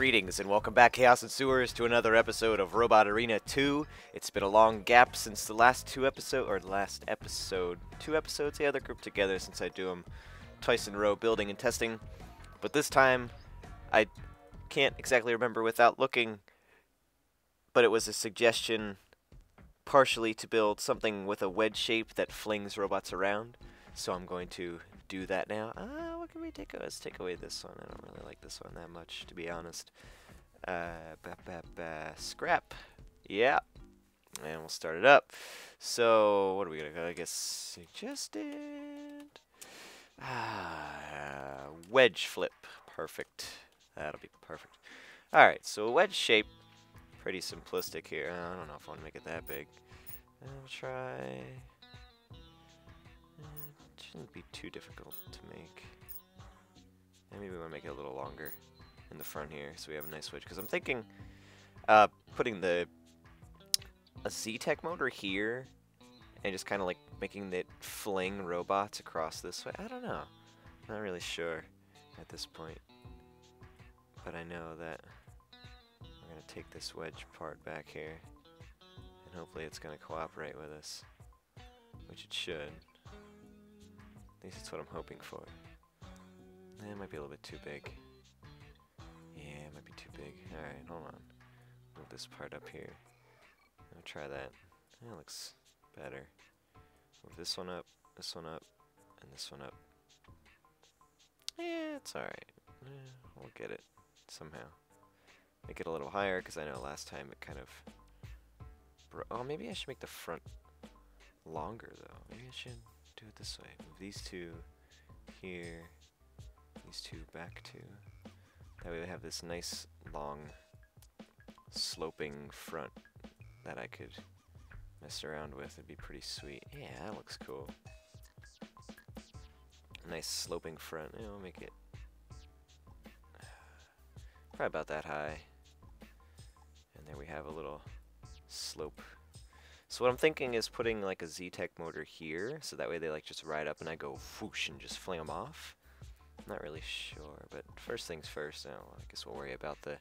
Greetings and welcome back, Chaos-Ensuers, to another episode of Robot Arena 2. It's been a long gap since the last two episodes, yeah, they're grouped together since I do them twice in a row, building and testing. But this time, I can't exactly remember without looking, but it was a suggestion partially to build something with a wedge shape that flings robots around. So I'm going to do that now. What can we take away? Let's take away this one. I don't really like this one that much, to be honest. Scrap. Yeah. And we'll start it up. So, what are we going to go? I guess suggested. Wedge flip. Perfect. That'll be perfect. Alright, so a wedge shape. Pretty simplistic here. I don't know if I want to make it that big. I'll try. It shouldn't be too difficult to make. And maybe we want to make it a little longer in the front here so we have a nice wedge. Because I'm thinking putting a Z-Tech motor here and just kind of like making it fling robots across this way. I don't know. I'm not really sure at this point. But I know that we're going to take this wedge part back here. And hopefully it's going to cooperate with us. Which it should. At least that's what I'm hoping for. It might be a little bit too big. Yeah, it might be too big. Alright, hold on. Move this part up here. I'll try that. That looks better. Move this one up, and this one up. Yeah, it's alright. We'll get it somehow. Make it a little higher, because I know last time it kind of... Oh, maybe I should make the front longer, though. Maybe I should do it this way. Move these two here, these two back two. That way we have this nice long sloping front that I could mess around with. It'd be pretty sweet. Yeah, that looks cool. Nice sloping front. You know, make it probably about that high. And there we have a little slope. So what I'm thinking is putting like a Z-Tech motor here, so that way they like just ride up and I go whoosh and just fling them off. I'm not really sure, but first things first. Now I guess we'll worry about the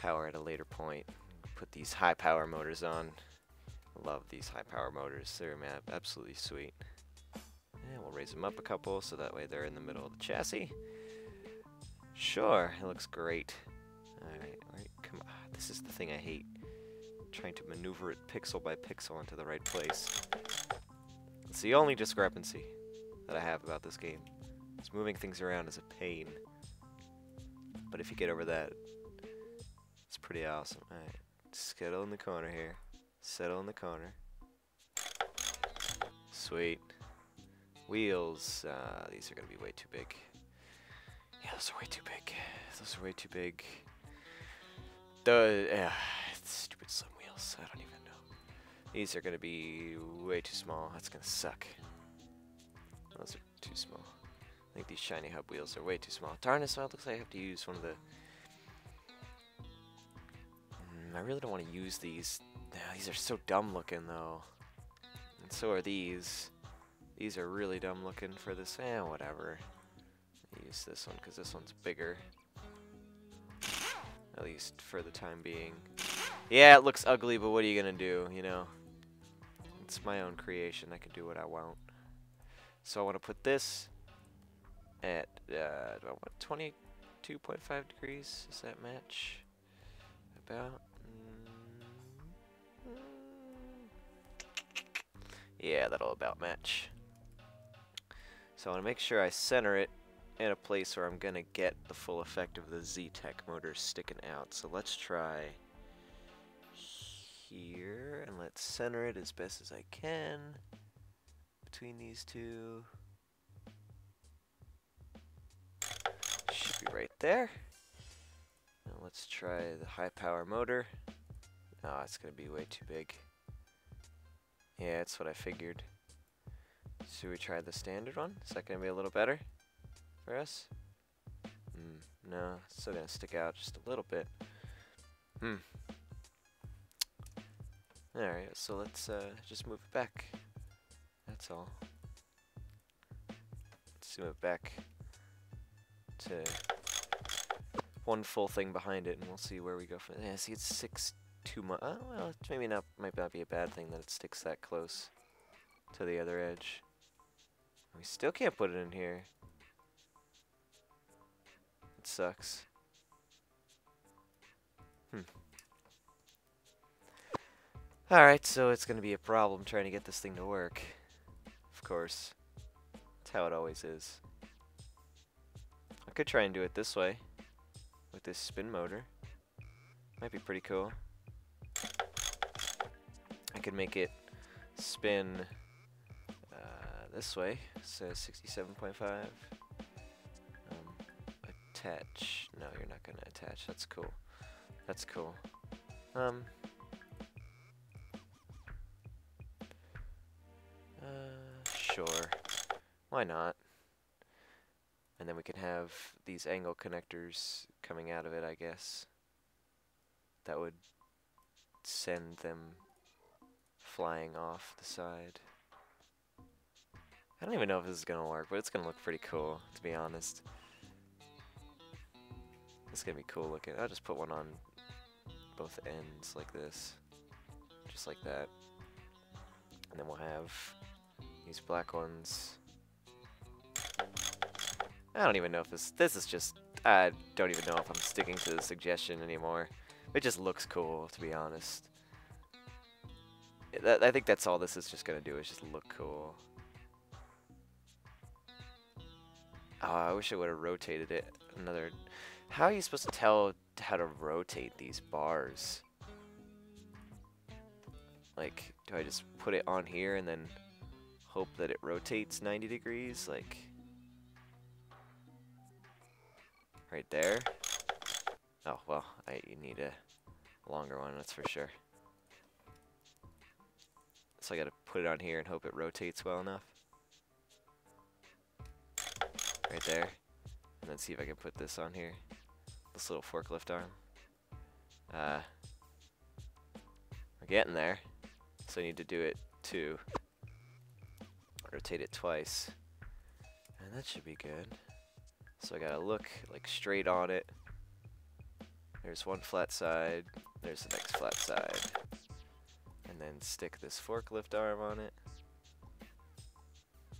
power at a later point. Put these high power motors on. I love these high power motors. They're absolutely sweet. And we'll raise them up a couple so that way they're in the middle of the chassis. Sure, it looks great. Alright, come on. This is the thing I hate. Trying to maneuver it pixel by pixel into the right place. It's the only discrepancy that I have about this game. It's moving things around is a pain. But if you get over that, it's pretty awesome. Alright, settle in the corner here. Settle in the corner. Sweet. Wheels, these are gonna be way too big. Yeah, those are way too big. Those are way too big. Stupid slim wheels. I don't even know. These are going to be way too small. That's going to suck. Those are too small. I think these shiny hub wheels are way too small. Darn it, so it looks like I have to use one of the... I really don't want to use these. These are so dumb looking, though. And so are these. These are really dumb looking for this. Whatever. I'll use this one because this one's bigger. At least for the time being. Yeah, it looks ugly, but what are you gonna do, you know? It's my own creation. I can do what I want. So I want to put this at, what, 22.5 degrees? Does that match? About? Yeah, that'll about match. So I want to make sure I center it in a place where I'm gonna get the full effect of the Z-Tech motor sticking out. So let's try here, and let's center it as best as I can between these two. Should be right there. Now let's try the high power motor. Oh, it's gonna be way too big. Yeah, that's what I figured. Should we try the standard one? Is that gonna be a little better for us? No, it's still gonna stick out just a little bit. Alright, so let's just move it back. That's all. Let's move it back to one full thing behind it, and we'll see where we go from. Yeah, see, it sticks too much. Well, it's maybe not. Might not be a bad thing that it sticks that close to the other edge. We still can't put it in here. It sucks. Alright, so it's going to be a problem trying to get this thing to work. Of course. That's how it always is. I could try and do it this way. With this spin motor. Might be pretty cool. I could make it spin this way. Says 67.5. Attach. No, you're not going to attach. That's cool. That's cool. Sure. Why not? And then we can have these angle connectors coming out of it, I guess. That would send them flying off the side. I don't even know if this is going to work, but it's going to look pretty cool, to be honest. It's going to be cool looking. I'll just put one on both ends like this. Just like that. And then we'll have these black ones. I don't even know if this is just, I don't even know if I'm sticking to the suggestion anymore. It just looks cool, to be honest. I think that's all this is just going to do, is just look cool. Oh, I wish I would have rotated it another. How are you supposed to tell how to rotate these bars? Like, do I just put it on here and then hope that it rotates 90 degrees? Like, right there? Oh, well, you need a longer one, that's for sure. So I gotta put it on here and hope it rotates well enough. Right there. And then see if I can put this on here. This little forklift arm. We're getting there. So I need to do it too. Rotate it twice. And that should be good. So I gotta look like straight on it. There's one flat side. There's the next flat side. And then stick this forklift arm on it.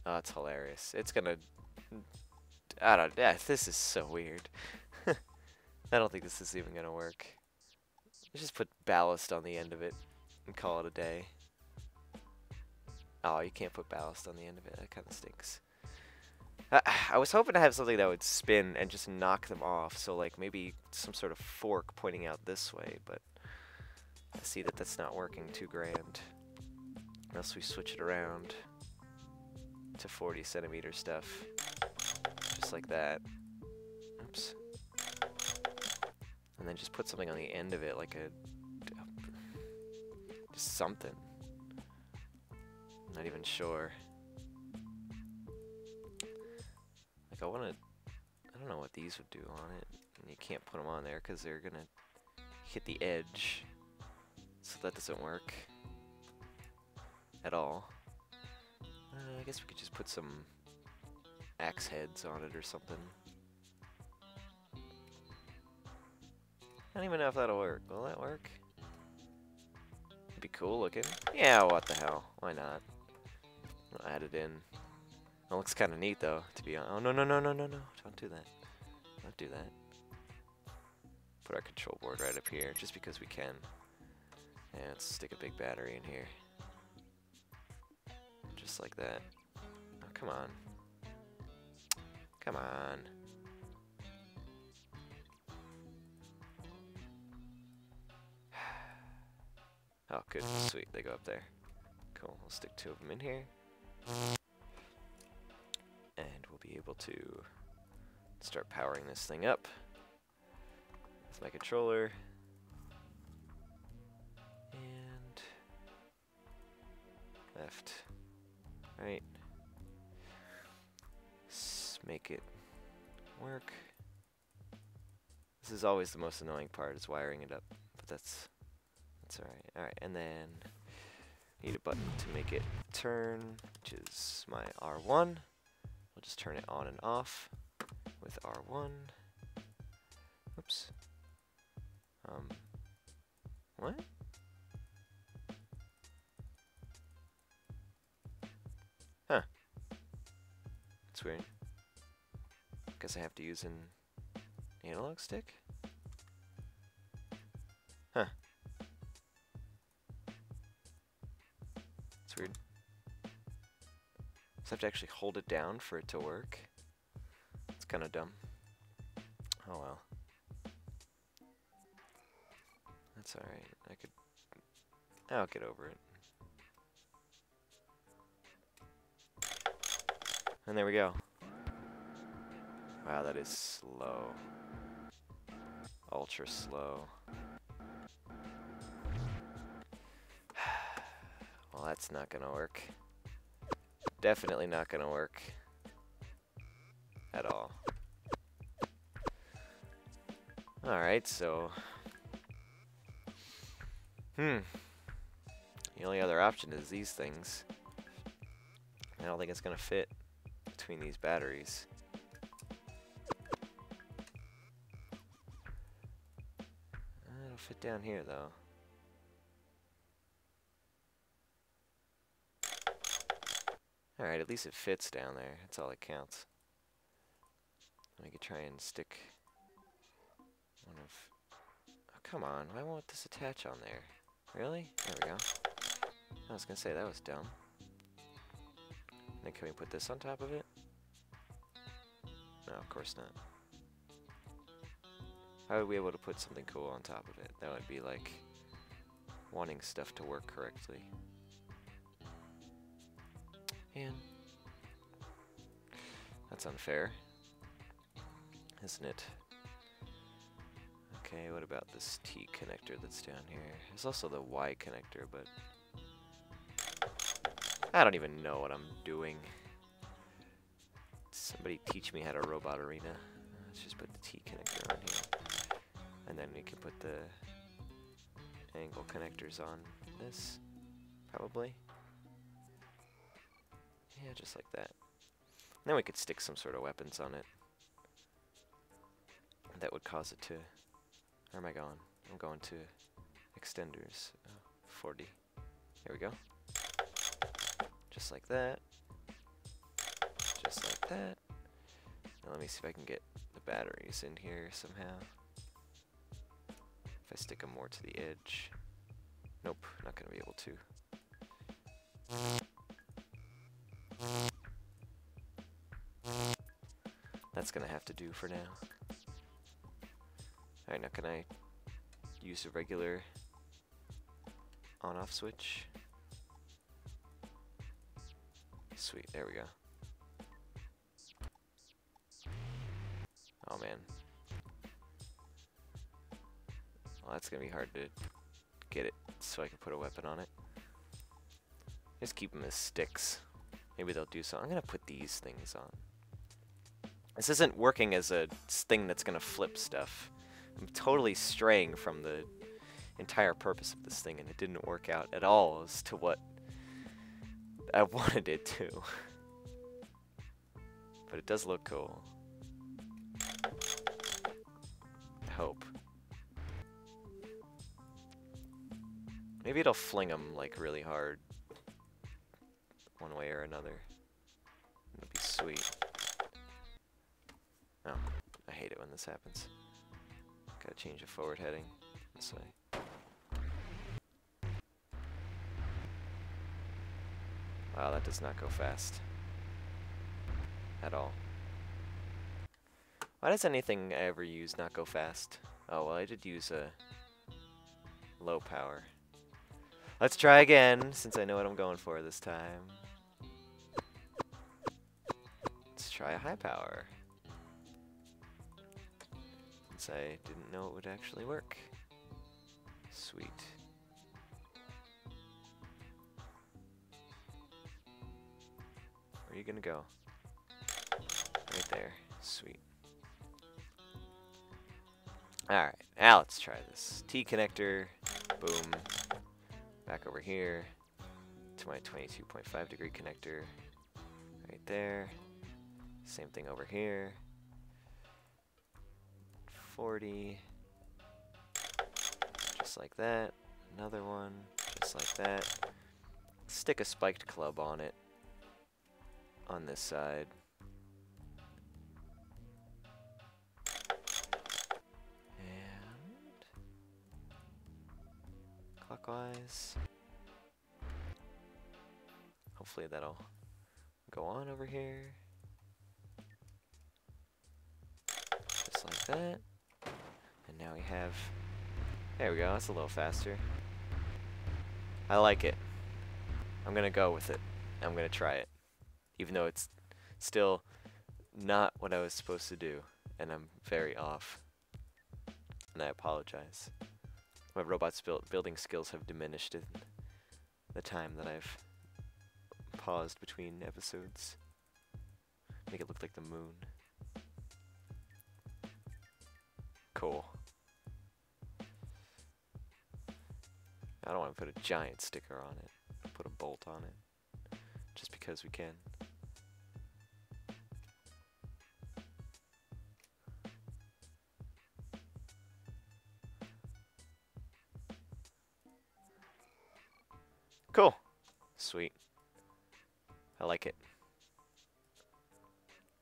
Oh, it's hilarious. It's gonna... I don't... Yeah, this is so weird. I don't think this is even gonna work. Let's just put ballast on the end of it and call it a day. Oh, you can't put ballast on the end of it. That kind of stinks. I was hoping to have something that would spin and just knock them off. So, like, maybe some sort of fork pointing out this way, but I see that that's not working too grand. Unless we switch it around to 40 centimeter stuff. Just like that. Oops. And then just put something on the end of it, like just something. Not even sure. Like I don't know what these would do on it. And you can't put them on there because they're gonna hit the edge. So that doesn't work at all. I guess we could just put some axe heads on it or something. I don't even know if that'll work. Will that work? It'd be cool looking. Yeah, what the hell? Why not? I'll add it in. It looks kind of neat though, to be honest. Oh, no, no, no, no, no, no. Don't do that. Don't do that. Put our control board right up here, just because we can. And let's stick a big battery in here. Just like that. Oh, come on. Come on. Oh, good. Sweet. They go up there. Cool. We'll stick two of them in here. And we'll be able to start powering this thing up with my controller. And left, right. Let's make it work. This is always the most annoying part, is wiring it up, but that's alright. Alright, and then need a button to make it turn, which is my R1. We'll just turn it on and off with R1. Oops. What? Huh. That's weird. Guess I have to use an analog stick? Huh. It's weird. So I have to actually hold it down for it to work. It's kind of dumb. Oh well. That's alright. I'll get over it. And there we go. Wow, that is slow. Ultra slow. Well, that's not gonna work. Definitely not gonna work. At all. Alright, so... The only other option is these things. I don't think it's gonna fit between these batteries. It'll fit down here, though. Alright, at least it fits down there. That's all that counts. I could try and stick one of... Oh, come on. Why won't this attach on there? Really? There we go. I was gonna say, that was dumb. Then can we put this on top of it? No, of course not. How would we be able to put something cool on top of it? That would be like wanting stuff to work correctly. And that's unfair, isn't it? Okay, what about this T connector that's down here? There's also the Y connector, but I don't even know what I'm doing. Somebody teach me how to robot arena. Let's just put the T connector on here. And then we can put the angle connectors on this, probably. Yeah, just like that. And then we could stick some sort of weapons on it. That would cause it to... Where am I going? I'm going to extenders. 40. There we go. Just like that. Just like that. Now let me see if I can get the batteries in here somehow. If I stick them more to the edge. Nope, not going to be able to. That's going to have to do for now. Alright, now can I use a regular on-off switch? Sweet, there we go. Oh man. Well, that's gonna be hard to get it so I can put a weapon on it. Just keep them as sticks. Maybe they'll do something. I'm gonna put these things on. This isn't working as a thing that's gonna flip stuff. I'm totally straying from the entire purpose of this thing, and it didn't work out at all as to what I wanted it to. But it does look cool. I hope. Maybe it'll fling them like really hard one way or another. It'll be sweet. Oh, I hate it when this happens. Gotta change the forward heading this way. Wow, that does not go fast. At all. Why does anything I ever use not go fast? Oh, well, I did use a low power. Let's try again, since I know what I'm going for this time. Let's try a high power. Since I didn't know it would actually work. Sweet. Where are you gonna go? Right there. Sweet. Alright, now let's try this. T connector. Boom. Back over here to my 22.5 degree connector. Right there. Same thing over here. 40. Just like that. Another one, just like that. Stick a spiked club on it, on this side. And clockwise. Hopefully that'll go on over here. Just like that. And now we have, there we go, that's a little faster. I like it. I'm gonna go with it. I'm gonna try it. Even though it's still not what I was supposed to do. And I'm very off. And I apologize. My robot's building skills have diminished in the time that I've paused between episodes. Make it look like the moon. Cool. I don't want to put a giant sticker on it. Put a bolt on it. Just because we can. Cool. Sweet. I like it.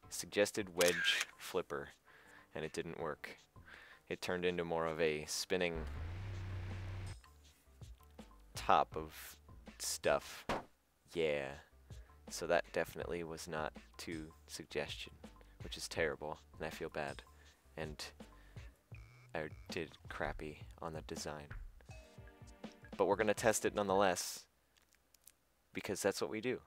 Suggested wedge flipper, and it didn't work. It turned into more of a spinning top of stuff. Yeah. So that definitely was not to suggestion, which is terrible, and I feel bad. And I did crappy on the design. But we're gonna test it nonetheless, because that's what we do.